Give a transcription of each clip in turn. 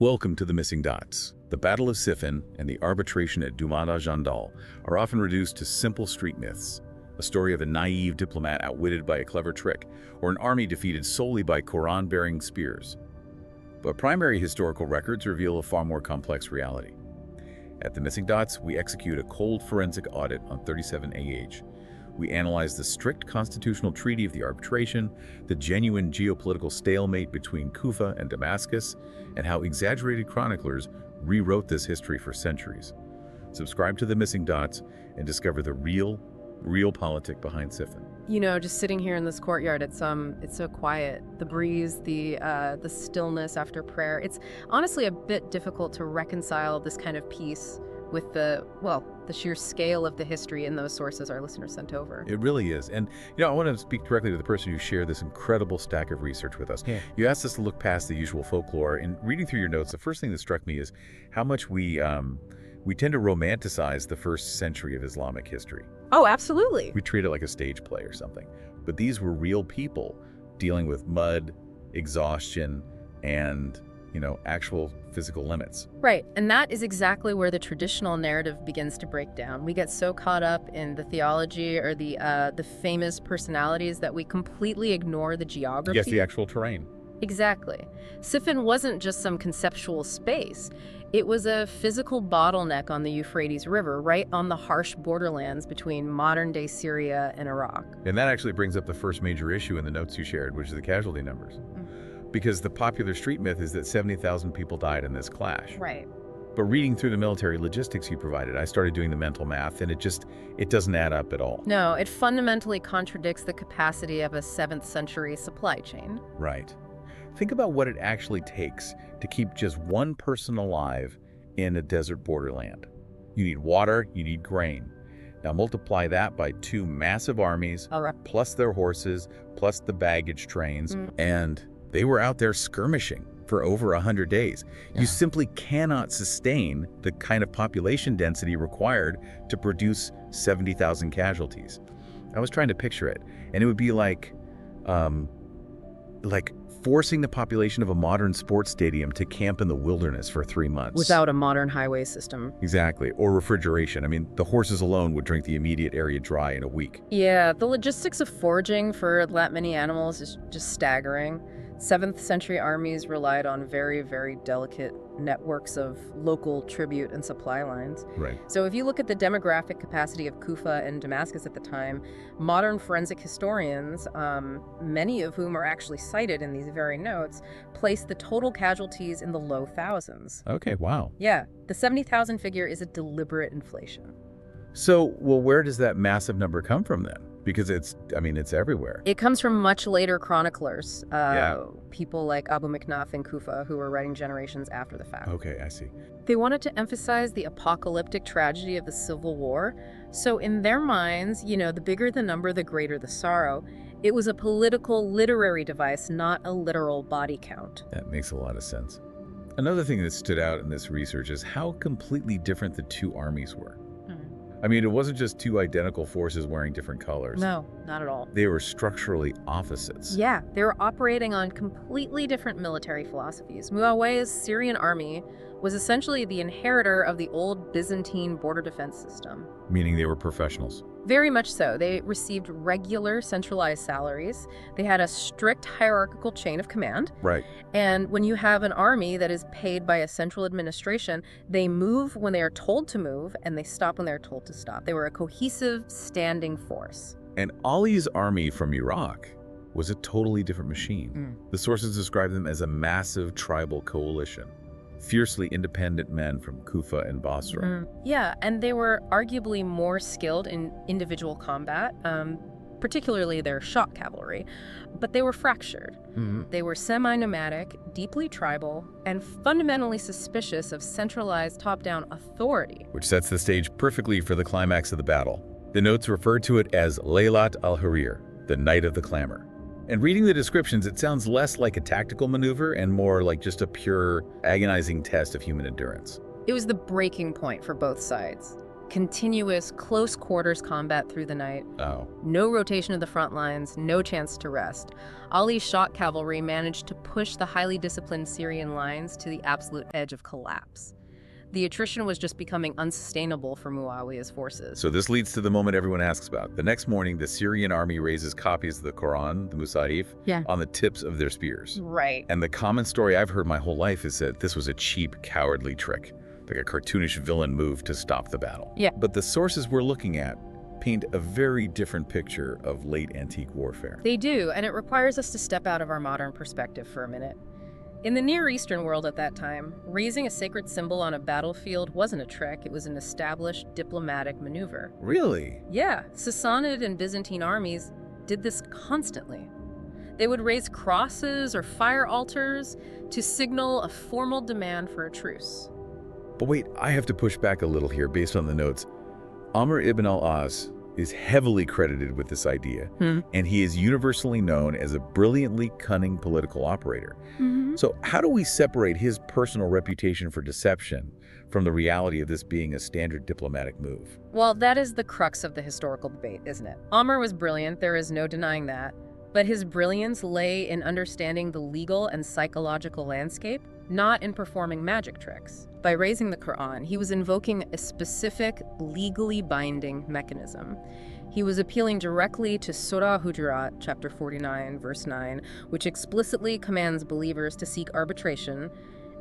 Welcome to the Missing Dots. The Battle of Siffin and the arbitration at Dumada Jandal are often reduced to simple street myths. A story of a naive diplomat outwitted by a clever trick, or an army defeated solely by Quran-bearing spears. But primary historical records reveal a far more complex reality. At the Missing Dots, we execute a cold forensic audit on 37 AH. We analyze the strict constitutional treaty of the arbitration, the genuine geopolitical stalemate between Kufa and Damascus, and how exaggerated chroniclers rewrote this history for centuries. Subscribe to the Missing Dots and discover the real politic behind Siffin. You know, just sitting here in this courtyard, it's so quiet. The breeze, the stillness after prayer. It's honestly a bit difficult to reconcile this kind of peace with the sheer scale of the history in those sources our listeners sent over. It really is. And, I want to speak directly to the person who shared this incredible stack of research with us. Yeah. You asked us to look past the usual folklore. In reading through your notes, the first thing that struck me is how much we tend to romanticize the first century of Islamic history. Oh, absolutely. We treat it like a stage play or something. But these were real people dealing with mud, exhaustion, and actual physical limits. Right, and that is exactly where the traditional narrative begins to break down. We get so caught up in the theology or the famous personalities that we completely ignore the geography. Yes, the actual terrain. Exactly. Siffin wasn't just some conceptual space. It was a physical bottleneck on the Euphrates River, right on the harsh borderlands between modern-day Syria and Iraq. And that actually brings up the first major issue in the notes you shared, which is the casualty numbers. Because the popular street myth is that 70,000 people died in this clash. Right. But reading through the military logistics you provided, I started doing the mental math, and it doesn't add up at all. No, it fundamentally contradicts the capacity of a 7th century supply chain. Right. Think about what it actually takes to keep just one person alive in a desert borderland. You need water, you need grain. Now multiply that by 2 massive armies, plus their horses, plus the baggage trains, and they were out there skirmishing for over 100 days. Yeah. You simply cannot sustain the kind of population density required to produce 70,000 casualties. I was trying to picture it, and it would be like forcing the population of a modern sports stadium to camp in the wilderness for 3 months. Without a modern highway system. Exactly, or refrigeration. I mean, the horses alone would drink the immediate area dry in a week. Yeah, the logistics of foraging for that many animals is just staggering. 7th century armies relied on very, very delicate networks of local tribute and supply lines. Right. So if you look at the demographic capacity of Kufa and Damascus at the time, modern forensic historians, many of whom are actually cited in these very notes, place the total casualties in the low thousands. Okay, wow. Yeah, the 70,000 figure is a deliberate inflation. So, where does that massive number come from then? Because it's everywhere. It comes from much later chroniclers, people like Abu Miknaf in Kufa, who were writing generations after the fact. Okay, I see. They wanted to emphasize the apocalyptic tragedy of the Civil War. So in their minds, the bigger the number, the greater the sorrow. It was a political, literary device, not a literal body count. That makes a lot of sense. Another thing that stood out in this research is how completely different the 2 armies were. I mean, it wasn't just 2 identical forces wearing different colors. No, not at all. They were structurally opposites. Yeah, they were operating on completely different military philosophies. Muawiyah's Syrian army was essentially the inheritor of the old Byzantine border defense system. Meaning they were professionals. Very much so. They received regular centralized salaries. They had a strict hierarchical chain of command. Right. And when you have an army that is paid by a central administration, they move when they are told to move, and they stop when they're told to stop. They were a cohesive, standing force. And Ali's army from Iraq was a totally different machine. The sources describe them as a massive tribal coalition. Fiercely independent men from Kufa and Basra. Yeah, and they were arguably more skilled in individual combat, particularly their shock cavalry, but they were fractured. They were semi-nomadic, deeply tribal, and fundamentally suspicious of centralized top-down authority. Which sets the stage perfectly for the climax of the battle. The notes refer to it as Laylat al-Harir, the night of the clamor. And reading the descriptions, it sounds less like a tactical maneuver and more like just a pure, agonizing test of human endurance. It was the breaking point for both sides. continuous close quarters combat through the night. Oh. No rotation of the front lines, no chance to rest. Ali's shock cavalry managed to push the highly disciplined Syrian lines to the absolute edge of collapse. The attrition was just becoming unsustainable for Muawiyah's forces. So this leads to the moment everyone asks about. The next morning, the Syrian army raises copies of the Quran, the Musahif, on the tips of their spears. Right. And the common story I've heard my whole life is that this was a cheap, cowardly trick, like a cartoonish villain move to stop the battle. Yeah. But the sources we're looking at paint a very different picture of late antique warfare. They do, and it requires us to step out of our modern perspective for a minute. In the Near Eastern world at that time, raising a sacred symbol on a battlefield wasn't a trick, it was an established diplomatic maneuver. Really? Yeah, Sassanid and Byzantine armies did this constantly. They would raise crosses or fire altars to signal a formal demand for a truce. But wait, I have to push back a little here based on the notes. Amr ibn al-As is heavily credited with this idea, and he is universally known as a brilliantly cunning political operator. So how do we separate his personal reputation for deception from the reality of this being a standard diplomatic move? Well, that is the crux of the historical debate, isn't it? Amr was brilliant, there is no denying that. But his brilliance lay in understanding the legal and psychological landscape, not in performing magic tricks. By raising the Quran, he was invoking a specific, legally binding mechanism. He was appealing directly to Surah Hujurat, chapter 49, verse 9, which explicitly commands believers to seek arbitration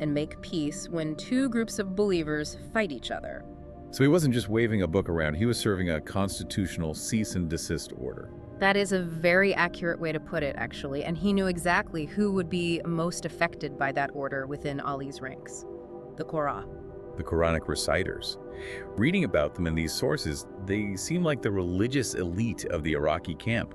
and make peace when two groups of believers fight each other. So he wasn't just waving a book around, he was serving a constitutional cease and desist order. That is a very accurate way to put it, actually, and he knew exactly who would be most affected by that order within Ali's ranks. The Qur'an. The Quranic reciters. Reading about them in these sources, they seem like the religious elite of the Iraqi camp.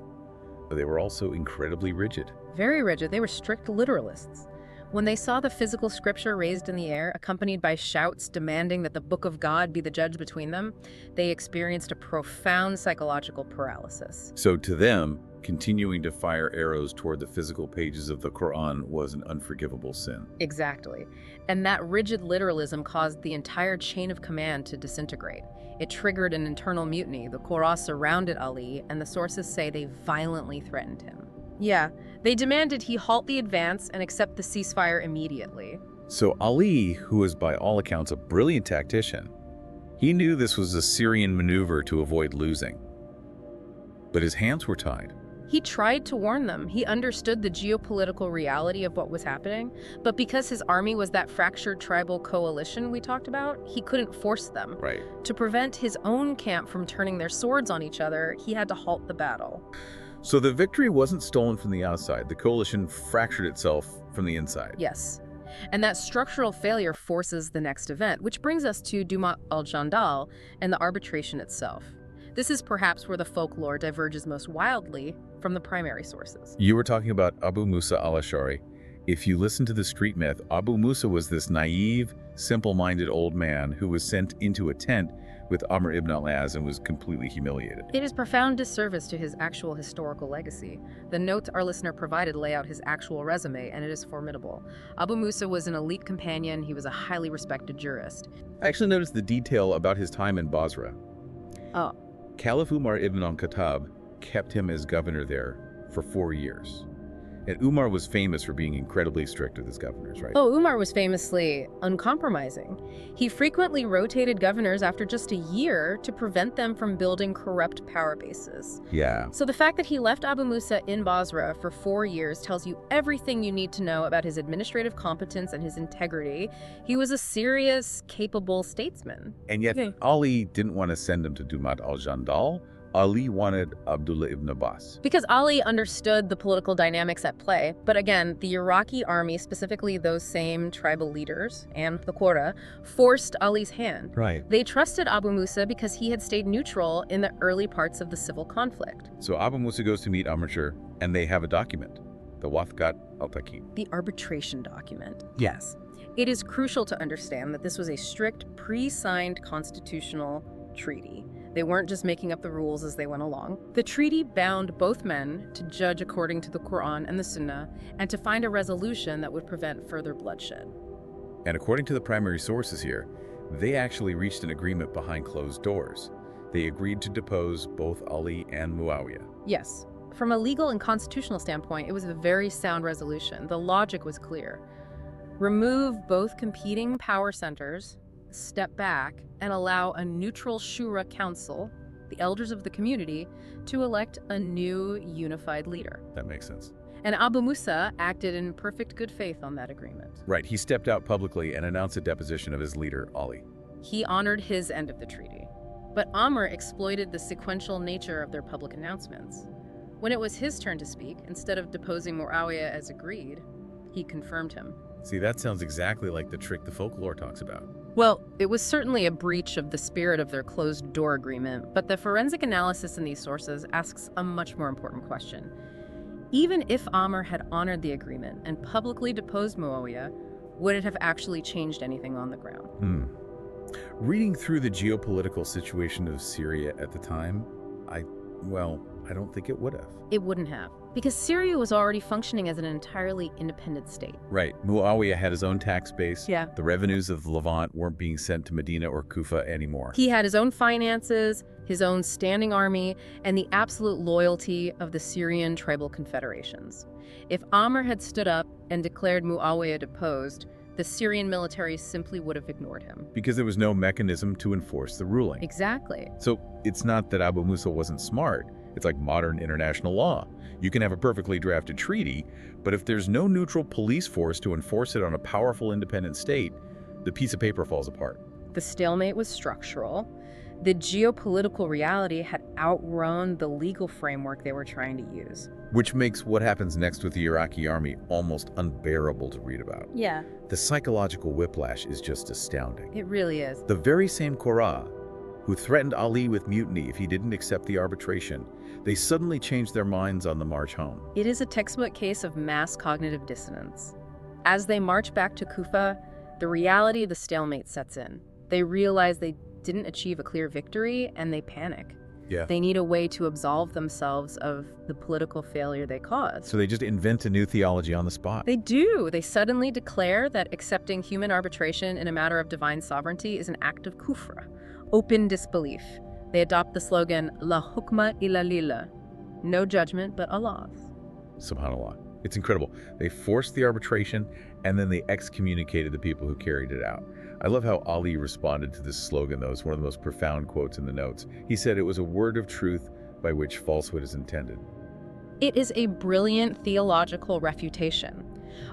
But they were also incredibly rigid. Very rigid. They were strict literalists. When they saw the physical scripture raised in the air, accompanied by shouts demanding that the Book of God be the judge between them, they experienced a profound psychological paralysis. So to them, continuing to fire arrows toward the physical pages of the Quran was an unforgivable sin. Exactly. And that rigid literalism caused the entire chain of command to disintegrate. It triggered an internal mutiny. The Qur'an surrounded Ali, and the sources say they violently threatened him. Yeah, they demanded he halt the advance and accept the ceasefire immediately. So Ali, who was by all accounts a brilliant tactician, he knew this was a Syrian maneuver to avoid losing. But his hands were tied. He tried to warn them. He understood the geopolitical reality of what was happening, but because his army was that fractured tribal coalition we talked about, he couldn't force them. Right. To prevent his own camp from turning their swords on each other, he had to halt the battle. So the victory wasn't stolen from the outside. The coalition fractured itself from the inside. Yes. And that structural failure forces the next event, which brings us to Dumat al-Jandal and the arbitration itself. This is perhaps where the folklore diverges most wildly from the primary sources. You were talking about Abu Musa al-Ash'ari. If you listen to the street myth, Abu Musa was this naive, simple-minded old man who was sent into a tent with Amr ibn al-As and was completely humiliated. It is profound disservice to his actual historical legacy. The notes our listener provided lay out his actual resume, and it is formidable. Abu Musa was an elite companion. He was a highly respected jurist. I actually noticed the detail about his time in Basra. Oh. Caliph Umar ibn al-Khattab kept him as governor there for 4 years. And Umar was famous for being incredibly strict with his governors, right? Oh, Umar was famously uncompromising. He frequently rotated governors after just a year to prevent them from building corrupt power bases. Yeah. So the fact that he left Abu Musa in Basra for 4 years tells you everything you need to know about his administrative competence and his integrity. He was a serious, capable statesman. And yet, Ali didn't want to send him to Dumat al-Jandal. Ali wanted Abdullah ibn Abbas. Because Ali understood the political dynamics at play, but again, the Iraqi army, specifically those same tribal leaders and the Qurra, forced Ali's hand. Right. They trusted Abu Musa because he had stayed neutral in the early parts of the civil conflict. So Abu Musa goes to meet Amr, and they have a document, the Wathqat al-Taqib. The arbitration document. Yes. It is crucial to understand that this was a strict, pre-signed constitutional treaty. They weren't just making up the rules as they went along. The treaty bound both men to judge according to the Quran and the Sunnah, and to find a resolution that would prevent further bloodshed. And according to the primary sources here, They actually reached an agreement behind closed doors. They agreed to depose both Ali and Muawiyah. Yes. From a legal and constitutional standpoint, it was a very sound resolution. The logic was clear. Remove both competing power centers, step back, and allow a neutral shura council, the elders of the community, to elect a new unified leader. That makes sense. And Abu Musa acted in perfect good faith on that agreement. Right, he stepped out publicly and announced a deposition of his leader, Ali. He honored his end of the treaty. But Amr exploited the sequential nature of their public announcements. When it was his turn to speak, instead of deposing Muawiyah as agreed, he confirmed him. See, that sounds exactly like the trick the folklore talks about. Well, it was certainly a breach of the spirit of their closed-door agreement, but the forensic analysis in these sources asks a much more important question. Even if Amr had honored the agreement and publicly deposed Muawiyah, would it have actually changed anything on the ground? Reading through the geopolitical situation of Syria at the time, I don't think it would have. It wouldn't have, because Syria was already functioning as an entirely independent state. Right. Muawiyah had his own tax base. Yeah. The revenues of the Levant weren't being sent to Medina or Kufa anymore. He had his own finances, his own standing army, and the absolute loyalty of the Syrian tribal confederations. If Amr had stood up and declared Muawiyah deposed, the Syrian military simply would have ignored him. Because there was no mechanism to enforce the ruling. Exactly. So it's not that Abu Musa wasn't smart. It's like modern international law. You can have a perfectly drafted treaty, but if there's no neutral police force to enforce it on a powerful independent state, the piece of paper falls apart. The stalemate was structural. The geopolitical reality had outgrown the legal framework they were trying to use. Which makes what happens next with the Iraqi army almost unbearable to read about. Yeah. The psychological whiplash is just astounding. It really is. The very same Qurra, who threatened Ali with mutiny if he didn't accept the arbitration, they suddenly changed their minds on the march home. It is a textbook case of mass cognitive dissonance. As they march back to Kufa, the reality of the stalemate sets in. They realize they didn't achieve a clear victory, and they panic. Yeah. They need a way to absolve themselves of the political failure they caused. So they just invent a new theology on the spot. They do. They suddenly declare that accepting human arbitration in a matter of divine sovereignty is an act of kufra, open disbelief. They adopt the slogan, La hukma illa lillah, no judgment but Allah's. SubhanAllah. It's incredible. They forced the arbitration, and then they excommunicated the people who carried it out. I love how Ali responded to this slogan, though. It's one of the most profound quotes in the notes. He said it was a word of truth by which falsehood is intended. It is a brilliant theological refutation.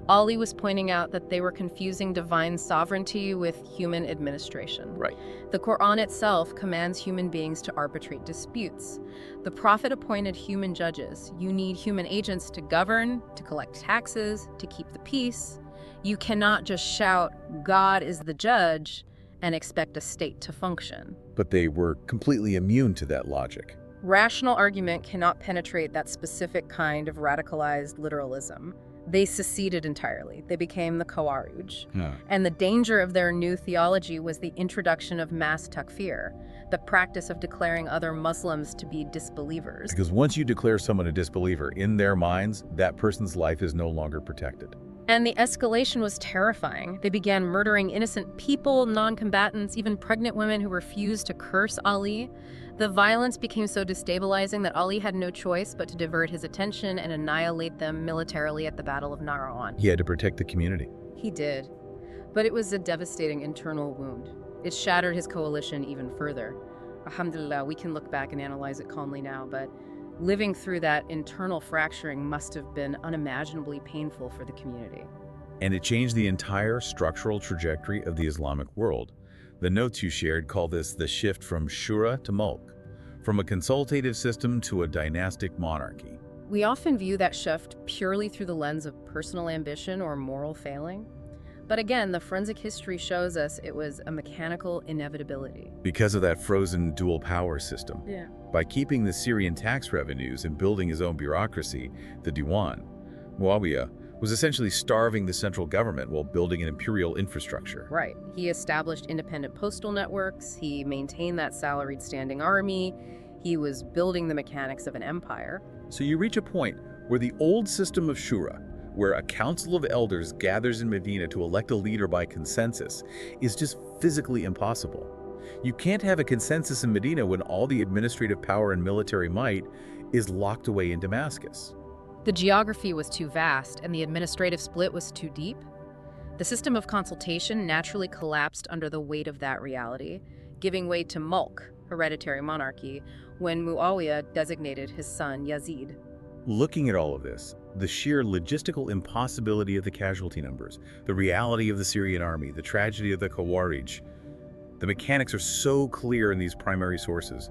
Ali was pointing out that they were confusing divine sovereignty with human administration. Right. The Quran itself commands human beings to arbitrate disputes. The Prophet appointed human judges. You need human agents to govern, to collect taxes, to keep the peace. You cannot just shout, God is the judge, and expect a state to function. But they were completely immune to that logic. Rational argument cannot penetrate that specific kind of radicalized literalism. They seceded entirely. They became the Khawarij. And the danger of their new theology was the introduction of mass takfir, the practice of declaring other Muslims to be disbelievers. Because once you declare someone a disbeliever, in their minds, that person's life is no longer protected. And the escalation was terrifying. They began murdering innocent people, non-combatants, even pregnant women who refused to curse Ali. The violence became so destabilizing that Ali had no choice but to divert his attention and annihilate them militarily at the Battle of Nahrawan. He had to protect the community. He did. But it was a devastating internal wound. It shattered his coalition even further. Alhamdulillah, we can look back and analyze it calmly now, but living through that internal fracturing must have been unimaginably painful for the community. And it changed the entire structural trajectory of the Islamic world. The notes you shared call this the shift from shura to mulk, from a consultative system to a dynastic monarchy. We often view that shift purely through the lens of personal ambition or moral failing. But again, the forensic history shows us it was a mechanical inevitability. Because of that frozen dual power system. Yeah. By keeping the Syrian tax revenues and building his own bureaucracy, the Diwan, Muawiyah was essentially starving the central government while building an imperial infrastructure. Right. He established independent postal networks. He maintained that salaried standing army. He was building the mechanics of an empire. So you reach a point where the old system of shura, where a council of elders gathers in Medina to elect a leader by consensus, is just physically impossible. You can't have a consensus in Medina when all the administrative power and military might is locked away in Damascus. The geography was too vast and the administrative split was too deep. The system of consultation naturally collapsed under the weight of that reality, giving way to mulk, hereditary monarchy, when Muawiyah designated his son Yazid. Looking at all of this, the sheer logistical impossibility of the casualty numbers, the reality of the Syrian army, the tragedy of the Khawarij, the mechanics are so clear in these primary sources.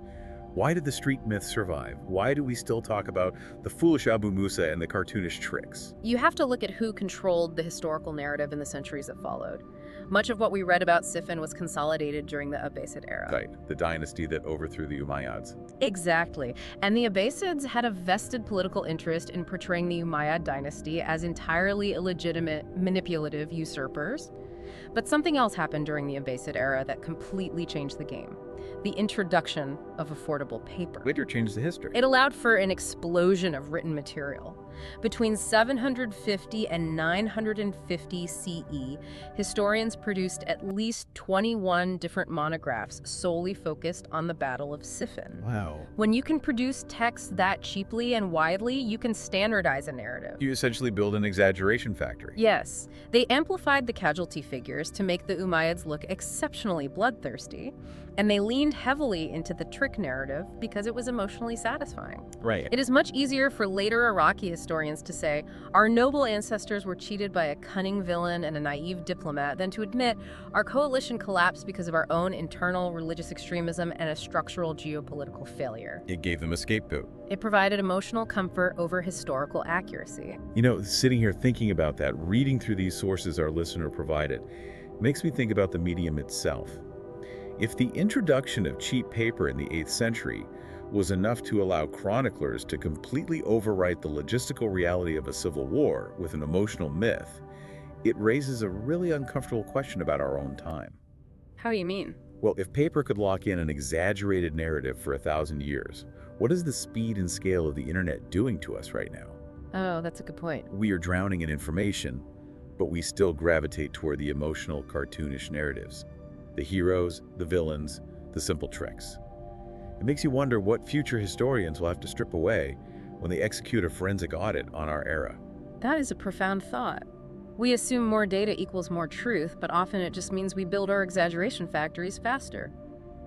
Why did the street myths survive? Why do we still talk about the foolish Abu Musa and the cartoonish tricks? You have to look at who controlled the historical narrative in the centuries that followed. Much of what we read about Siffin was consolidated during the Abbasid era. Right, the dynasty that overthrew the Umayyads. Exactly. And the Abbasids had a vested political interest in portraying the Umayyad dynasty as entirely illegitimate, manipulative usurpers. But something else happened during the Abbasid era that completely changed the game. The introduction of affordable paper. Later changed the history. It allowed for an explosion of written material. Between 750 and 950 CE, historians produced at least 21 different monographs solely focused on the Battle of Siffin. Wow. When you can produce texts that cheaply and widely, you can standardize a narrative. You essentially build an exaggeration factory. Yes, they amplified the casualty figures to make the Umayyads look exceptionally bloodthirsty, and they leaned heavily into the trick narrative because it was emotionally satisfying. Right. It is much easier for later Iraqi historians to say, our noble ancestors were cheated by a cunning villain and a naive diplomat, than to admit our coalition collapsed because of our own internal religious extremism and a structural geopolitical failure. It gave them a scapegoat. It provided emotional comfort over historical accuracy. You know, sitting here thinking about that, reading through these sources our listener provided, makes me think about the medium itself. If the introduction of cheap paper in the 8th century was enough to allow chroniclers to completely overwrite the logistical reality of a civil war with an emotional myth, it raises a really uncomfortable question about our own time. How do you mean? Well, if paper could lock in an exaggerated narrative for 1,000 years, what is the speed and scale of the internet doing to us right now? Oh, that's a good point. We are drowning in information, but we still gravitate toward the emotional, cartoonish narratives. The heroes, the villains, the simple tricks. It makes you wonder what future historians will have to strip away when they execute a forensic audit on our era. That is a profound thought. We assume more data equals more truth, but often it just means we build our exaggeration factories faster.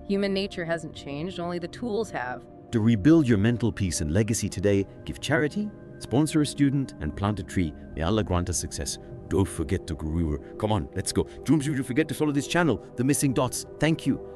Human nature hasn't changed, only the tools have. To rebuild your mental peace and legacy today, give charity, sponsor a student, and plant a tree. May Allah grant us success. Don't forget to grow. Come on, let's go. Don't forget to follow this channel, The Missing Dots. Thank you.